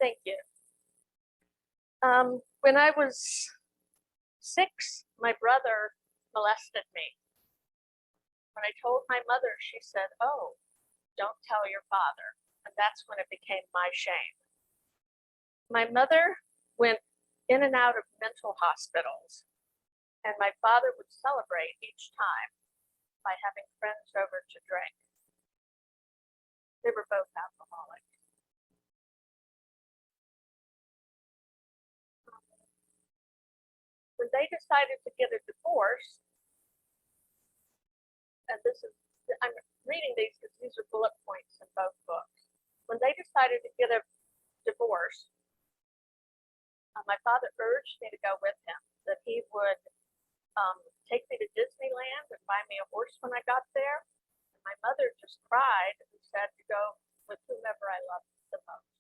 Thank you. When I was 6, my brother molested me. When I told my mother, she said, "Oh, don't tell your father." And that's when it became my shame. My mother went in and out of mental hospitals, and my father would celebrate each time by having friends over to drink. They were both alcoholics. When they decided to get a divorce, and I'm reading these because these are bullet points in both books. When they decided to get a divorce, my father urged me to go with him, that he would take me to Disneyland and buy me a horse when I got there. And my mother just cried and said to go with whomever I loved the most.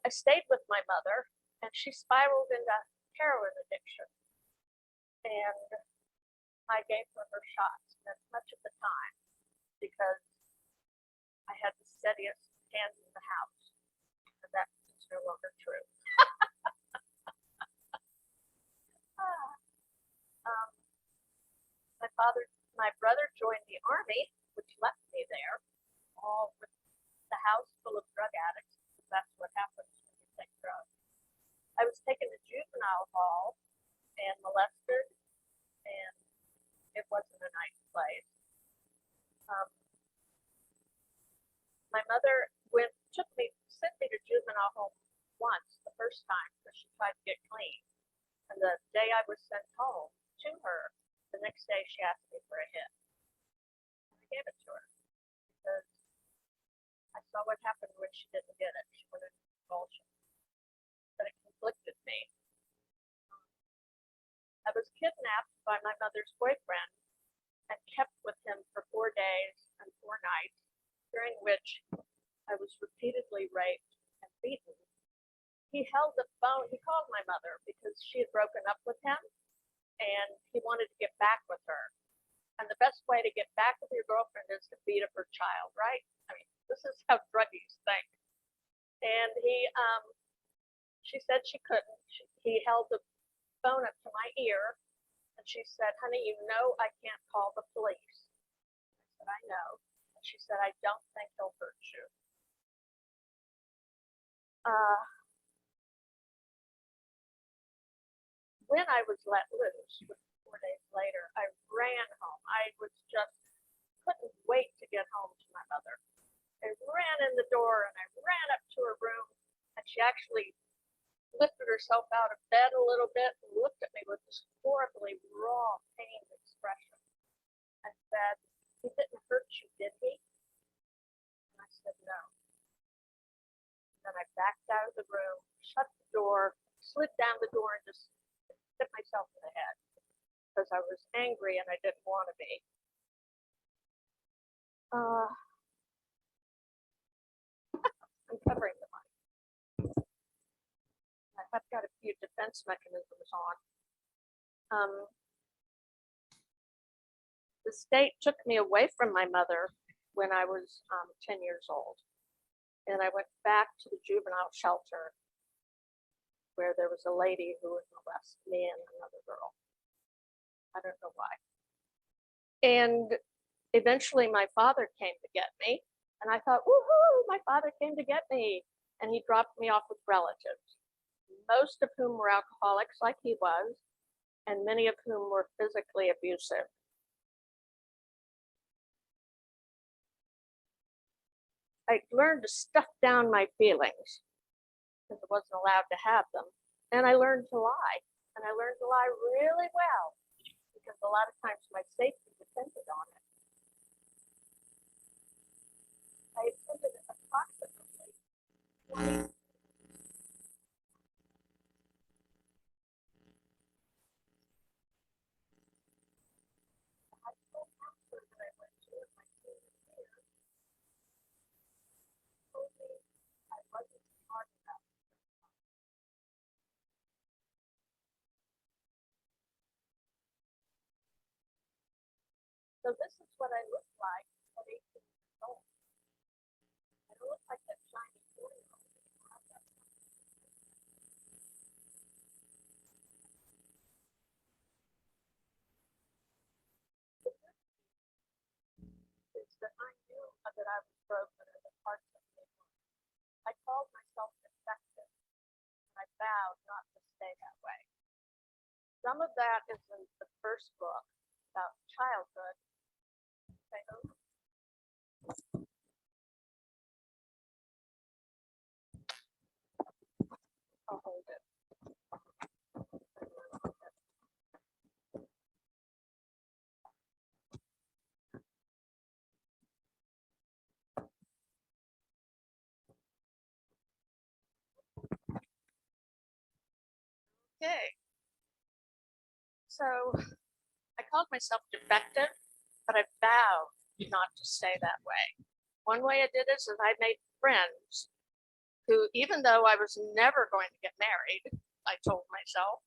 I stayed with my mother, and she spiraled into heroin addiction. And I gave her shots much of the time because I had the steadiest hands in the house. And that is no longer true. My brother joined the army, which left me there, all with the house full of drug addicts, because that's what happens when you take drugs. I was taken to juvenile hall and molested, and it wasn't a nice place. My mother sent me to juvenile home once, the first time, because she tried to get clean. And the day I was sent home to her, the next day she asked me for a hit. And I gave it to her because I saw what happened when she didn't get it. She went into convulsion. But it conflicted me. I was kidnapped by my mother's boyfriend and kept with him for 4 days and 4 nights, during which I was repeatedly raped and beaten. He held the phone. He called my mother because she had broken up with him, and he wanted to get back with her. And the best way to get back with your girlfriend is to beat up her child, right? I mean, this is how druggies think. And she said she couldn't. He held the phone up to my ear, and she said, "Honey, you know I can't call the police." I said, "I know." And she said, "I don't think he'll hurt you." When I was let loose, 4 days later, I ran home. I couldn't wait to get home to my mother. I ran in the door and I ran up to her room, and she actually lifted herself out of bed a little bit and looked at me with this horribly raw, pained expression and said, "He didn't hurt you, did he?" And I said, "No." And then I backed out of the room, shut the door, slid down the door, and just hit myself in the head because I was angry and I didn't want to be. I'm covering the mic. I've got a few defense mechanisms on. The state took me away from my mother when I was 10 years old, and I went back to the juvenile shelter where there was a lady who would molest me and another girl. I don't know why. And eventually my father came to get me, and I thought, woohoo, my father came to get me. And he dropped me off with relatives, most of whom were alcoholics like he was, and many of whom were physically abusive. I learned to stuff down my feelings because I wasn't allowed to have them. And I learned to lie. And I learned to lie really well because a lot of times my safety depended on it. I attended approximately 20 high school counselor that I went to in my senior year told me I wasn't smart enough. So this is what I look like at 18 years old. I don't look like that shiny 4-year-old. that I was broken or that parts of me were. I called myself defective, and I vowed not to stay that way. Some of that is in the first book about childhood. I'll hold it. Okay. So I called myself defective, but I vowed not to stay that way. One way I did this is I made friends who, even though I was never going to get married, I told myself,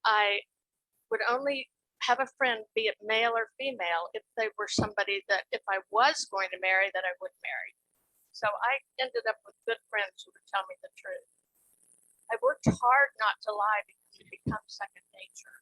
I would only have a friend, be it male or female, if they were somebody that if I was going to marry, that I would marry. So I ended up with good friends who would tell me the truth. I worked hard not to lie because it becomes second nature.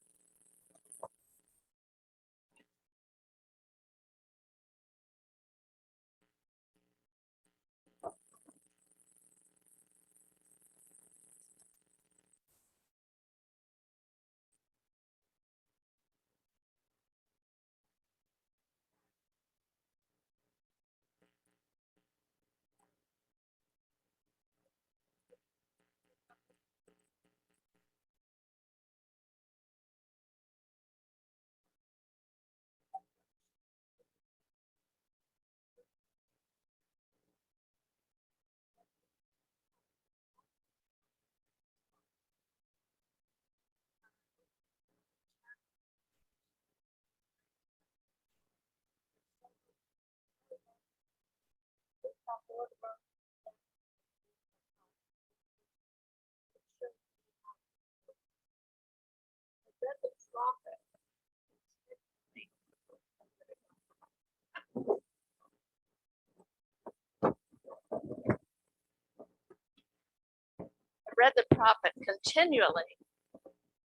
I read the prophet continually,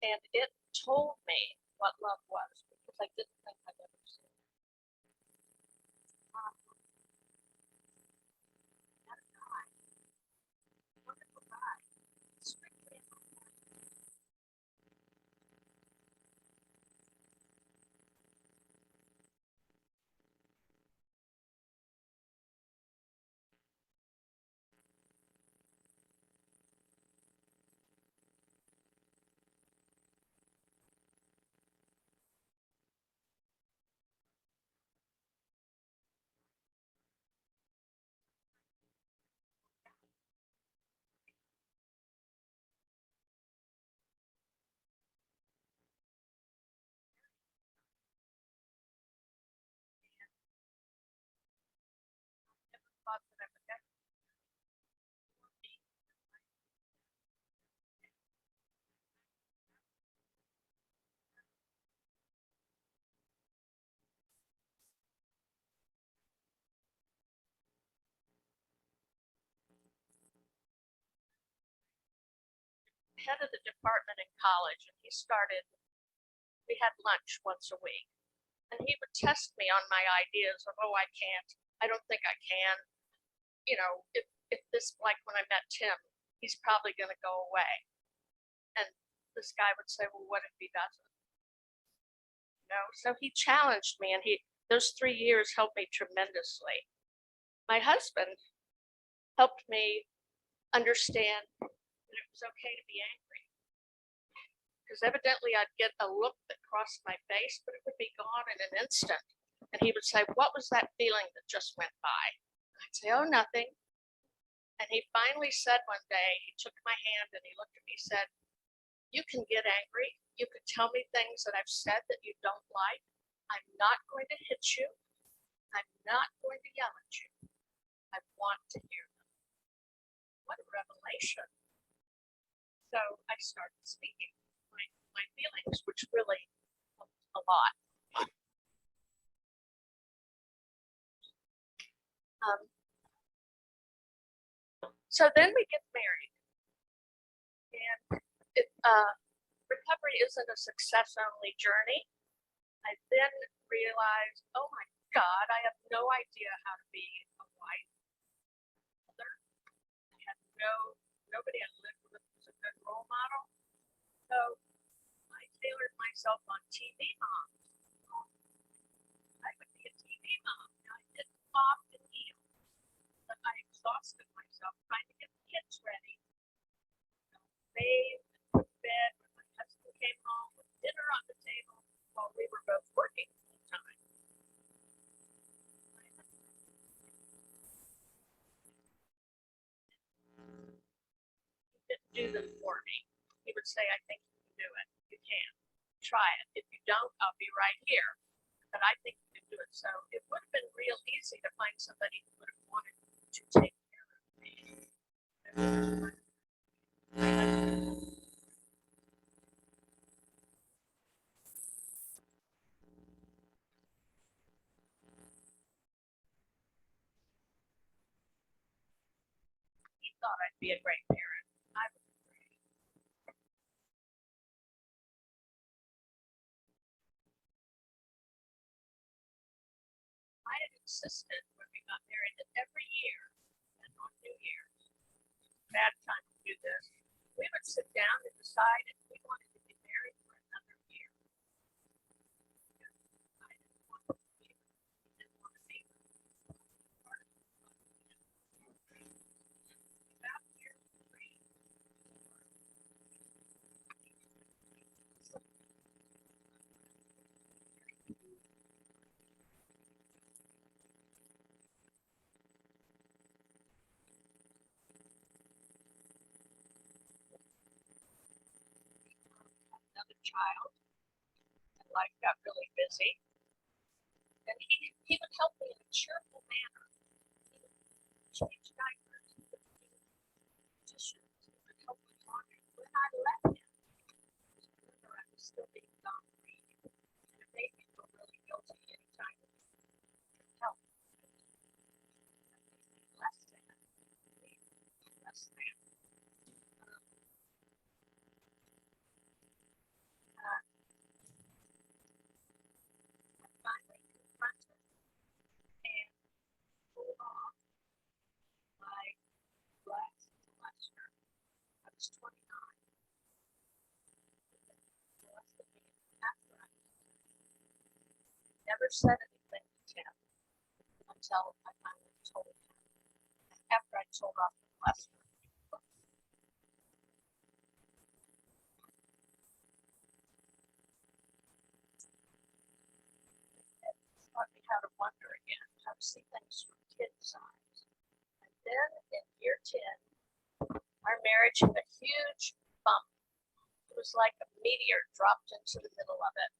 and it told me what love was because I didn't think I'd ever seen it. Wonderful guy. Thought that I would ever be. Head of the department in college, and he started. We had lunch once a week, and he would test me on my ideas of, oh, I can't. I don't think I can. You know, if this, like when I met Tim, he's probably going to go away. And this guy would say, well, what if he doesn't? You know, so he challenged me, and those 3 years helped me tremendously. My husband helped me understand that it was okay to be angry. Because evidently I'd get a look that crossed my face, but it would be gone in an instant. And he would say, what was that feeling that just went by? I'd say, oh, nothing. And he finally said one day, he took my hand and he looked at me and said, you can get angry. You can tell me things that I've said that you don't like. I'm not going to hit you. I'm not going to yell at you. I want to hear them. What a revelation. So I started speaking my feelings, which really helped a lot. So then we get married, and recovery isn't a success-only journey. I then realized, oh my God, I have no idea how to be a wife, mother. I had nobody I lived with was a good role model. So I tailored myself on TV mom. I would be a TV mom. Now, I didn't often heal, but I exhausted myself trying to get the kids ready. Bathe and put to bed when my husband came home with dinner on the table while we were both working full time. He didn't do them for me. He would say, I think you can do it. You can. Try it. If you don't, I'll be right here. But I think you can do it. So it would have been real easy to find somebody who would have wanted to take care of me. He thought I'd be a great parent. I was great. I had insisted when we got married that every year and on New Year's, bad time to do this, we would sit down and decide if we wanted to be married for another year. I didn't want to be, he didn't want to be. About year three, another child, and life got really busy. And he would help me in a cheerful manner. He would change diapers, he would clean dishes, he would help with laundry. When I left him, remember I was still being gone reading, and it made me feel really guilty anytime he could help. Less than, less than. I finally confronted and pulled off my last semester. I was 29. After I never said anything to Tim until I finally told him. After I told off the lesson. It taught me how to wonder again, how to see things from kids' eyes. And then in year 10, our marriage had a huge bump. It was like a meteor dropped into the middle of it.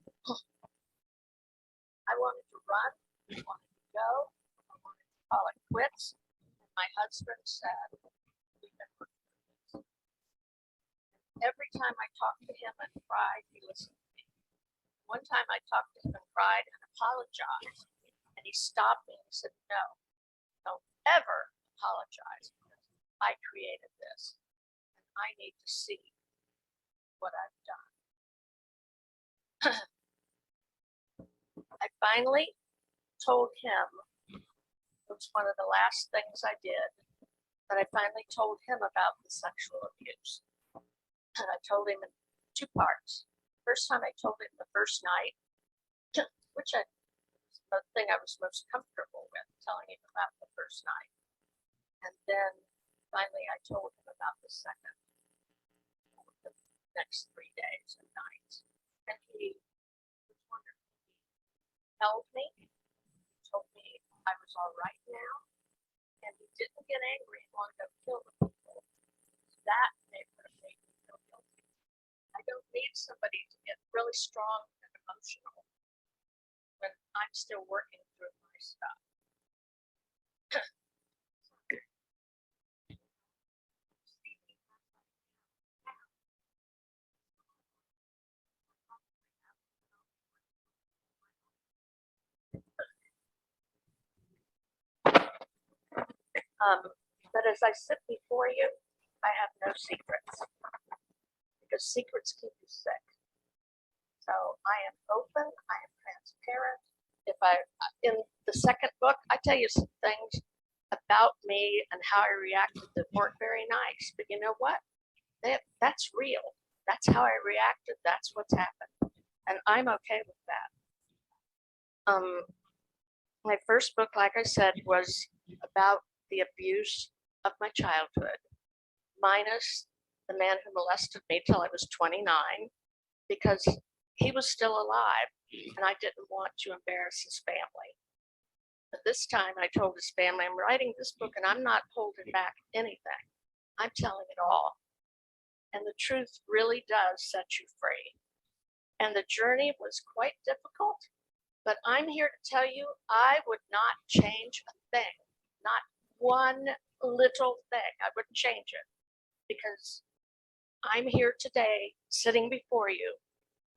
I wanted to run, I wanted to go, I wanted to call it quits. And my husband said, we've been working on this. Every time I talked to him and cried, he listened to me. One time I talked to him and cried and apologized. And he stopped me and said, no, don't ever apologize because I created this. And I need to see what I've done. I finally told him, it was one of the last things I did, that I finally told him about the sexual abuse. And I told him in two parts. First time I told him the first night, which was the thing I was most comfortable with, telling him about the first night. And then finally I told him about the second, the next 3 days and nights. And he was wonderful. He held me, he told me I was all right now, and he didn't get angry and want to go kill the people. That would have made me feel guilty. I don't need somebody to get really strong and emotional when I'm still working through my stuff. But as I sit before you, I have no secrets because secrets keep you sick. So I am open, I am transparent. If I, in the second book, I tell you some things about me and how I reacted that weren't very nice. But you know what? That's real. That's how I reacted. That's what's happened. And I'm okay with that. My first book, like I said, was about the abuse of my childhood, minus the man who molested me till I was 29, because he was still alive and I didn't want to embarrass his family. But this time I told his family, I'm writing this book and I'm not holding back anything. I'm telling it all. And the truth really does set you free. And the journey was quite difficult, but I'm here to tell you, I would not change a thing, not one little thing. I wouldn't change it because I'm here today sitting before you,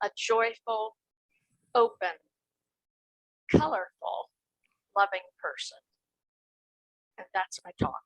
a joyful, open, colorful, loving person. And that's my talk.